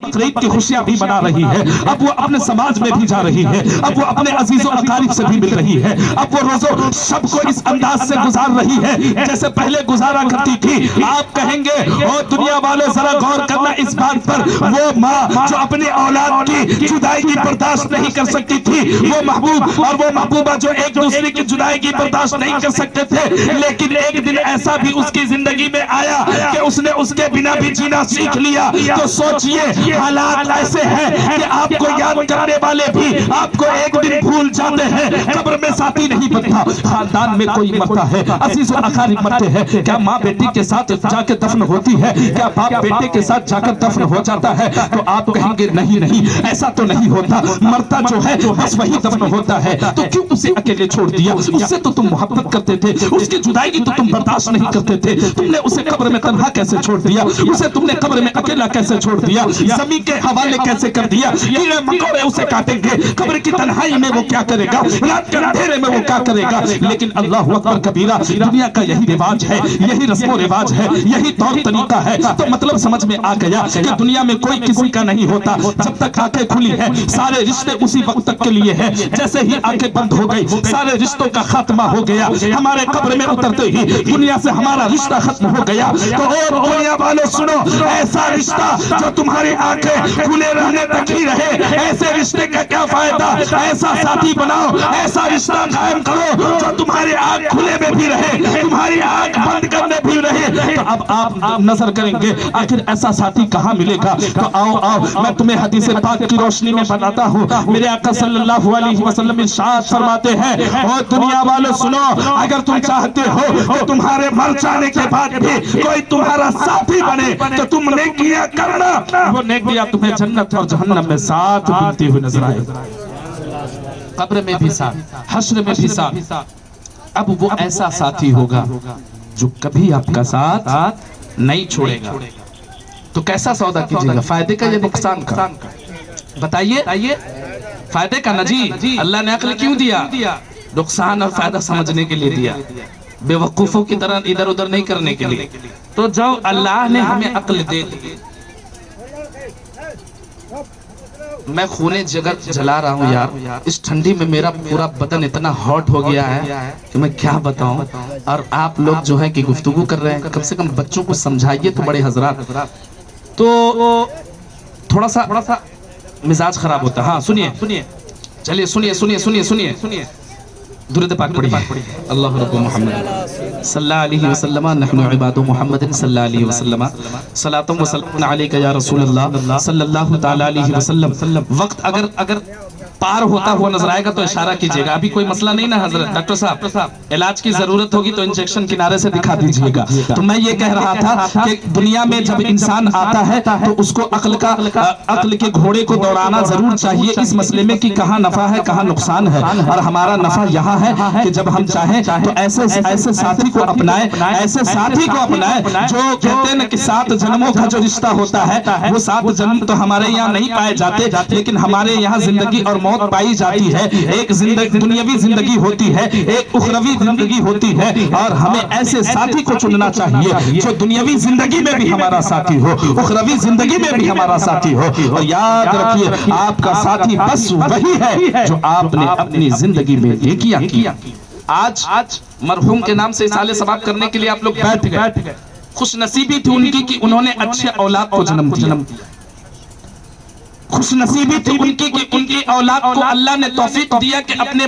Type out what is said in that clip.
बकरीद की खुशियां भी मना रही है, अब वो अपने समाज में भी जा रही है, अब वो अपने अजीजों अकारिब से भी मिल रही है, अब वो रोजो सबको इस अंदाज से गुजार रही है जैसे पहले गुजारा करती थी। आप कहेंगे ओ दुनिया वालों जरा गौर करना इस बात पर, वो माँ जो अपनी औलाद की जुदाई की बर्दाश्त नहीं कर सकती थी, वो महबूब और वो महबूबा जो एक दूसरे की जुदाई की बर्दाश्त नहीं कर सकते थे, लेकिन एक दिन ऐसा भी उसकी जिंदगी में आया कि उसने उसके बिना भी जीना सीख लिया। तो सोचिए हालात ऐसे हैं कि आपको याद करने वाले भी आपको एक दिन भूल जाते हैं। कब्र में साथी नहीं बनता, खानदान में कोई मरता है, अजीज और अकारिब मरते हैं। क्या माँ बेटी के साथ जाके दफन होती है? क्या बाप बेटे के साथ जाकर दफन हो जाता है? तो आप कहेंगे नहीं नहीं, ऐसा तो नहीं होता, मरता जो है बस वही दफन होता है। तो क्यों उसे अकेले छोड़ दिया? उससे तो तुम मोहब्बत करते थे, उसकी जुदाई की तो तुम बर्दाश्त नहीं करते थे, तुमने उसे कब्र में तन्हा कैसे छोड़ दिया? उसे तुमने कब्र में अकेला कैसे छोड़ दिया? जमीन के हवाले कैसे कर दिया? कीड़े मकोड़े उसे काटेंगे, कब्र की तन्हाई में वो क्या करेगा? रात के अंधेरे में वो क्या करेगा? लेकिन अल्लाह अकबर कबीरा, दुनिया का यही रिवाज है, यही रस्मो रिवाज है, यही तौर तरीका है। तो मतलब समझ में आ गया कि दुनिया में कोई किसी का नहीं होता। जब तक आंखें खुली है सारे रिश्ते उसी वक्त तक के लिए है, जैसे ही आंखें बंद हो गई सारे रिश्तों का खात्मा हो गया। हमारे कब्र में उतरते ही दुनिया से हमारा रिश्ता खत्म हो गया। तो और दुनिया वालों सुनो, ऐसा रिश्ता जो तुम्हारी आंखें खुले रहने तक ही रहे, ऐसे रिश्ते का क्या फायदा? ऐसा साथी बनाओ, ऐसा रिश्ता कायम करो जो तुम्हारी आंख खुले में भी रहे, तुम्हारी आंख बंद करने भी रहे। तो अब आप नजर करेंगे आखिर ऐसा साथी कहाँ मिलेगा? तो आओ आओ मैं तुम्हें हदीस पाक की रोशनी में बताता हूँ। मेरे आका सल्लल्लाहु अलैहि वसल्लम इरशाद फरमाते हैं, ओ दुनिया वालों सुनो, अगर तुम चाहते हो कि तुम्हारे मर जाने के बाद भी कोई तुम्हारा साथी बने तो तुम नेकियां करना, वो नेकियां तुम्हें जन्नत और जहन्नम में साथ मिलती हुई नजर आए, कब्र में भी साथ, हश्र में भी साथ। अब वो ऐसा साथी होगा जो कभी आपका साथ नहीं छोड़ेगा। तो कैसा सौदा कीजिएगा, फायदे का या नुकसान का? बताइए। फायदे का ना जी, अल्लाह ने अक्ल क्यों दिया? नुकसान और फायदा समझने के लिए दिया, बेवकूफों की तरह इधर उधर नहीं करने के लिए। तो जो अल्लाह ने हमें अक्ल दे दी, मैं खूने जिगर जला रहा हूँ यार, इस ठंडी में मेरा पूरा बदन इतना हॉट हो गया है कि मैं क्या बताऊं। और आप लोग जो है कि गुफ्तगू कर रहे हैं, कम से कम बच्चों को समझाइए तो बड़े हजरात। तो थोड़ा सा मिजाज खराब होता है। हाँ सुनिए, चलिए सुनिए दुरूद पाक पढ़िए। अल्लाह रब्बु मुहम्मद सल्लल्लाहु अलैहि वसल्लम नहनु इबादु मुहम्मदिन सल्लल्लाहु अलैहि वसल्लम सलातु व सलाम अलैका या रसूल अल्लाह सल्लल्लाहु तआला अलैहि वसल्लम। वक्त अगर पार होता हुआ नजर आएगा तो इशारा कीजिएगा। अभी कोई मसला नहीं ना हजरत? डॉक्टर साहब इलाज की जरूरत होगी तो इंजेक्शन किनारे से दिखा दीजिएगा। तो मैं ये कह रहा था कि दुनिया में जब इंसान आता है तो उसको अक्ल के घोड़े को दौड़ाना जरूर चाहिए इस मसले में कि कहाँ नफा है कहाँ नुकसान है। और हमारा नफा यहाँ है कि जब हम चाहें तो ऐसे साथी को अपनाएं, ऐसे साथी को अपनाएं जो कहते हैं कि 7 जन्मों का जो रिश्ता होता है वो 7 जन्म तो हमारे यहाँ नहीं पाए जाते, लेकिन हमारे यहाँ जिंदगी और मौत पाई जाती है। एक जिंदगी दुनियावी जिंदगी होती है, एक उखरवी जिंदगी होती है, और हमें ऐसे साथी को चुनना चाहिए जो दुनियावी जिंदगी में भी हमारा साथी हो, उखरवी जिंदगी में भी हमारा साथी हो। और याद रखिए आपका साथी बस वही है जो आपने अपनी जिंदगी में नेकियां की। आज मरहूम के नाम से इसाले सवाब करने के लिए आप लोग बैठ गए। खुश नसीबी थी उनकी कि उन्होंने अच्छे औलाद को जन्म दिया। खुश नसीबी थी उनकी कि उनकी औलाद को अल्लाह ने तौफीक दिया कि अपने